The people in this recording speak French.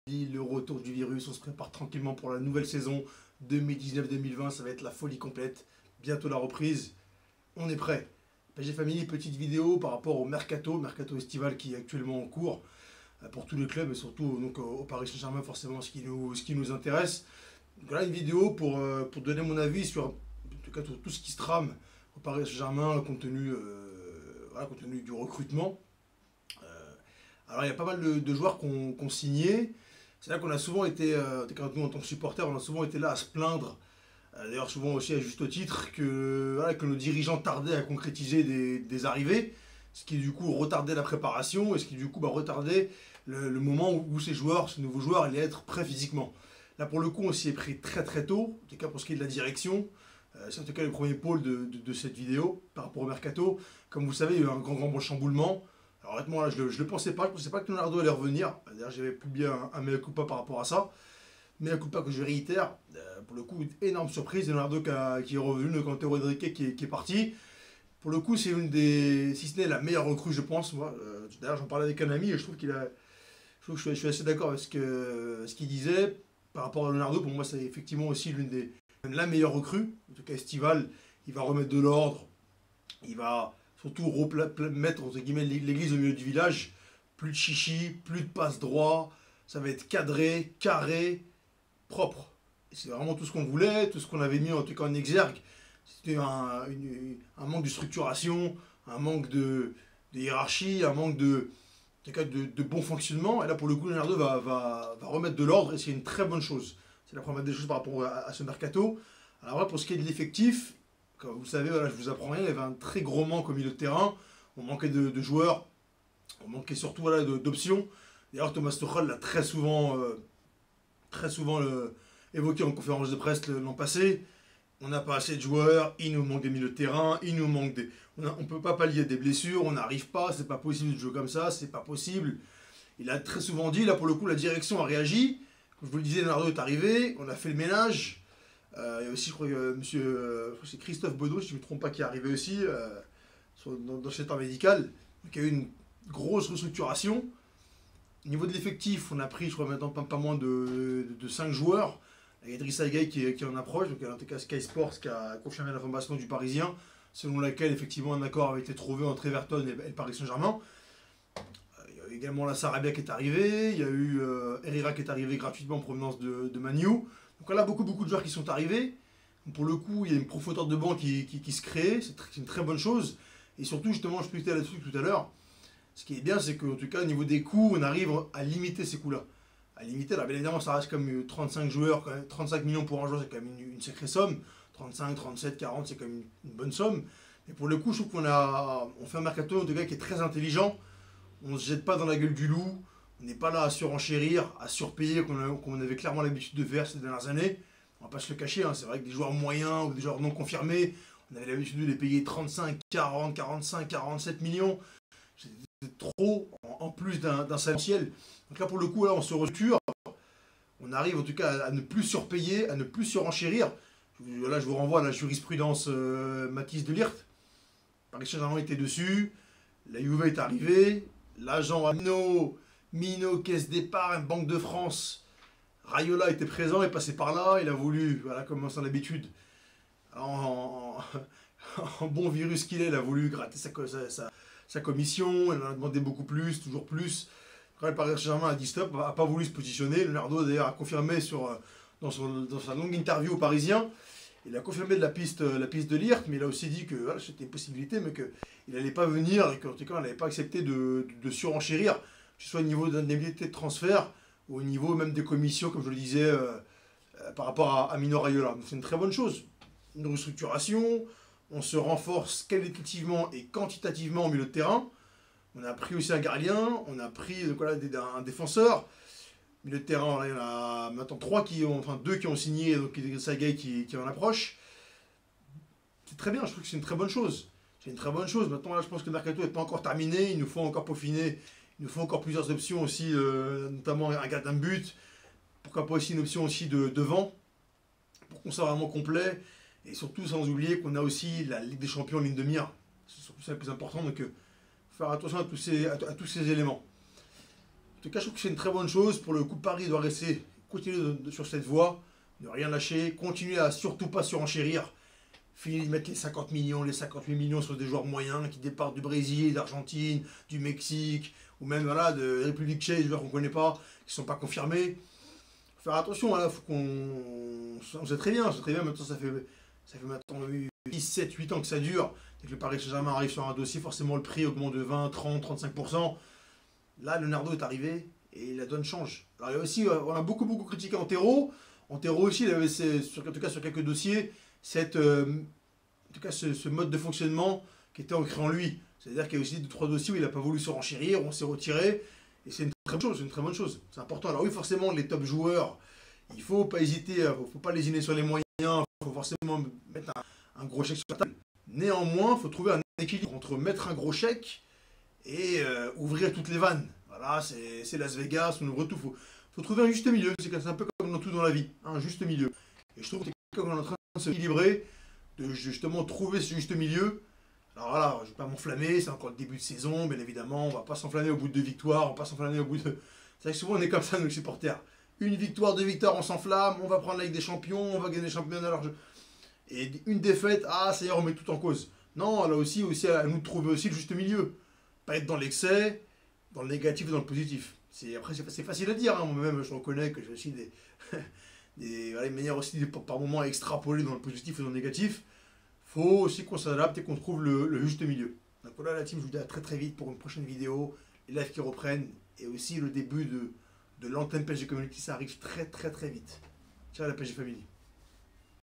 Le retour du virus, on se prépare tranquillement pour la nouvelle saison 2019-2020, ça va être la folie complète. Bientôt la reprise, on est prêt. PSG Family, petite vidéo par rapport au mercato estival qui est actuellement en cours pour tous les clubs et surtout donc, au Paris Saint-Germain, forcément ce qui nous intéresse. Donc là, une vidéo pour donner mon avis sur en tout cas, tout ce qui se trame au Paris Saint-Germain compte tenu du recrutement. Alors il y a pas mal de joueurs qu'on signé. C'est là qu'on a souvent été, nous en tant que supporters, on a souvent été là à se plaindre, d'ailleurs souvent aussi à juste titre, que nos dirigeants tardaient à concrétiser des arrivées, ce qui du coup retardait la préparation et ce qui du coup retardait le moment où ces nouveaux joueurs allaient être prêts physiquement. Là pour le coup on s'y est pris très très tôt, en tout cas pour ce qui est de la direction. C'est en tout cas le premier pôle de cette vidéo par rapport au mercato. Comme vous le savez, il y a eu un grand chamboulement. Alors honnêtement, là, je ne le pensais pas que Leonardo allait revenir. D'ailleurs, j'avais publié un mea culpa par rapport à ça. Mea culpa que je réitère. Pour le coup, énorme surprise. Leonardo qui est revenu, quand Théo Henrique qui est parti. Pour le coup, c'est une des, si ce n'est la meilleure recrue, je pense. Moi, d'ailleurs, j'en parlais avec un ami et je trouve que je suis assez d'accord avec ce qu'il disait. Par rapport à Leonardo, pour moi, c'est effectivement aussi la meilleure recrue. En tout cas, estivale, il va remettre de l'ordre. Il va surtout mettre entre guillemets l'église au milieu du village. Plus de chichi, plus de passe droit. Ça va être cadré, carré, propre. C'est vraiment tout ce qu'on voulait, tout ce qu'on avait mis en tout cas en exergue. C'était un manque de structuration, un manque de hiérarchie, un manque de bon fonctionnement. Et là pour le coup Leonardo va remettre de l'ordre et c'est une très bonne chose. C'est la première des choses par rapport à ce mercato. Alors là pour ce qui est de l'effectif, comme vous le savez, voilà, je vous apprends rien, il y avait un très gros manque au milieu de terrain. On manquait de joueurs, on manquait surtout d'options. D'ailleurs, Thomas Tuchel l'a très souvent évoqué en conférence de presse l'an passé. On n'a pas assez de joueurs, il nous manque des milieux de terrain, il nous manque on ne peut pas pallier des blessures, on n'arrive pas, c'est pas possible de jouer comme ça, c'est pas possible. Il a très souvent dit, là pour le coup, la direction a réagi. Comme je vous le disais, Leonardo est arrivé, on a fait le ménage. Il y a aussi, je crois que c'est Christophe Baudot, si je ne me trompe pas, qui est arrivé aussi dans le secteur médical. Donc il y a eu une grosse restructuration. Au niveau de l'effectif, on a pris, je crois maintenant, pas moins de 5 joueurs. Il y a Idrissa Gueye qui en approche, donc en tout cas Sky Sports qui a confirmé l'information du Parisien, selon laquelle effectivement un accord avait été trouvé entre Everton et le Paris Saint-Germain. Il y a également la Sarabia qui est arrivée, il y a eu Herrera qui est arrivé gratuitement en provenance de Man U. Donc là, beaucoup de joueurs qui sont arrivés. Pour le coup, il y a une profondeur de banc qui se crée, c'est une très bonne chose. Et surtout, justement, je expliquais là-dessus tout à l'heure, ce qui est bien, c'est qu'en tout cas, au niveau des coûts, on arrive à limiter ces coûts-là. À limiter, alors bien évidemment, ça reste comme 35 joueurs, quand même, 35 millions pour un joueur, c'est quand même une sacrée somme. 35, 37, 40, c'est quand même une bonne somme. Mais pour le coup, je trouve on fait un mercato, en tout cas, qui est très intelligent. On ne se jette pas dans la gueule du loup. On n'est pas là à surenchérir, à surpayer, comme on avait clairement l'habitude de faire ces dernières années. On va pas se le cacher, hein. C'est vrai que des joueurs moyens ou des joueurs non confirmés, on avait l'habitude de les payer 35, 40, 45, 47 millions. C'est trop en plus d'un salaire mensuel. Donc là pour le coup, là, on se restructure. On arrive en tout cas à ne plus surpayer, à ne plus surenchérir. Là je vous renvoie à la jurisprudence Mathis de Ligt. Paris Saint-Germain était dessus, la Juve est arrivée, l'agent Mino, caisse départ, Banque de France. Raiola était présent, est passé par là, il a voulu, voilà comme c'est l'habitude, en bon virus qu'il est, il a voulu gratter sa commission, il en a demandé beaucoup plus, toujours plus. Quand le Paris Saint-Germain a dit stop, n'a pas voulu se positionner. Leonardo d'ailleurs a confirmé dans sa longue interview aux Parisiens, il a confirmé la piste de Ligt, mais il a aussi dit que voilà, c'était une possibilité, mais qu'il n'allait pas venir et qu'en tout cas on n'allait pas accepté de surenchérir, que ce soit au niveau d'indemnité de transfert ou au niveau même des commissions, comme je le disais, par rapport à Mino Raiola. C'est une très bonne chose. Une restructuration, on se renforce qualitativement et quantitativement au milieu de terrain. On a pris aussi un gardien, on a pris un défenseur. Milieu de terrain, il y en a maintenant 2 qui ont signé, donc Sagai qui en approche. C'est très bien, je trouve que c'est une très bonne chose. C'est une très bonne chose. Maintenant, là, je pense que le mercato n'est pas encore terminé, il nous faut encore peaufiner. Il nous faut encore plusieurs options aussi, notamment un gardien de but. Pourquoi pas aussi une option aussi de devant, pour qu'on soit vraiment complet. Et surtout, sans oublier qu'on a aussi la Ligue des Champions en ligne de mire. C'est surtout ça le plus important, donc faire attention à tous ces éléments. En tout cas, je trouve que c'est une très bonne chose. Pour le coup, Paris doit rester, continuer sur cette voie, ne rien lâcher, continuer à surtout pas surenchérir. Fini de mettre les 50 millions, les 58 millions sur des joueurs moyens qui départent du Brésil, d'Argentine, du Mexique, ou même voilà, de République tchèque, des joueurs qu'on ne connaît pas, qui ne sont pas confirmés. Faut faire attention, là, faut qu'on. On sait très bien, maintenant ça fait maintenant 10, 7, 8 ans que ça dure. Dès que le Paris Saint-Germain arrive sur un dossier, forcément le prix augmente de 20, 30, 35%. Là, Leonardo est arrivé et la donne change. Alors, il y a aussi, on a beaucoup critiqué Antero. Antero aussi, il avait, en tout cas sur quelques dossiers, en tout cas, ce mode de fonctionnement qui était ancré en lui. C'est-à-dire qu'il y a aussi 2-3 dossiers où il n'a pas voulu se renchérir, on s'est retiré. Et c'est une très bonne chose, une très bonne chose. C'est important. Alors oui, forcément, les top joueurs, il ne faut pas hésiter, il ne faut pas lésiner sur les moyens, il faut forcément mettre un gros chèque sur la table. Néanmoins, il faut trouver un équilibre entre mettre un gros chèque et ouvrir toutes les vannes. Voilà, c'est Las Vegas, on ouvre tout. Faut trouver un juste milieu. C'est un peu comme dans tout dans la vie, un juste milieu. Et je trouve qu'on est en train de se équilibrer, de justement trouver ce juste milieu. Alors voilà, je ne vais pas m'enflammer, c'est encore le début de saison, bien évidemment, on ne va pas s'enflammer au bout de 2 victoires, on ne va pas s'enflammer au bout de... C'est vrai que souvent on est comme ça, nous les supporters. Une victoire, 2 victoires, on s'enflamme, on va prendre la Ligue des Champions, on va gagner les championnats. Et une défaite, ah ça y est, on met tout en cause. Non, là aussi à nous de trouver aussi le juste milieu. Pas être dans l'excès, dans le négatif et dans le positif. Après, c'est facile à dire, hein. Moi-même je reconnais que j'ai aussi des manières aussi par moments à extrapoler dans le positif et dans le négatif. Faut aussi qu'on s'adapte et qu'on trouve le juste milieu. Donc voilà la team, je vous dis à très vite pour une prochaine vidéo, les lives qui reprennent et aussi le début de l'antenne PSG Community, ça arrive très vite. Ciao la PSG Family.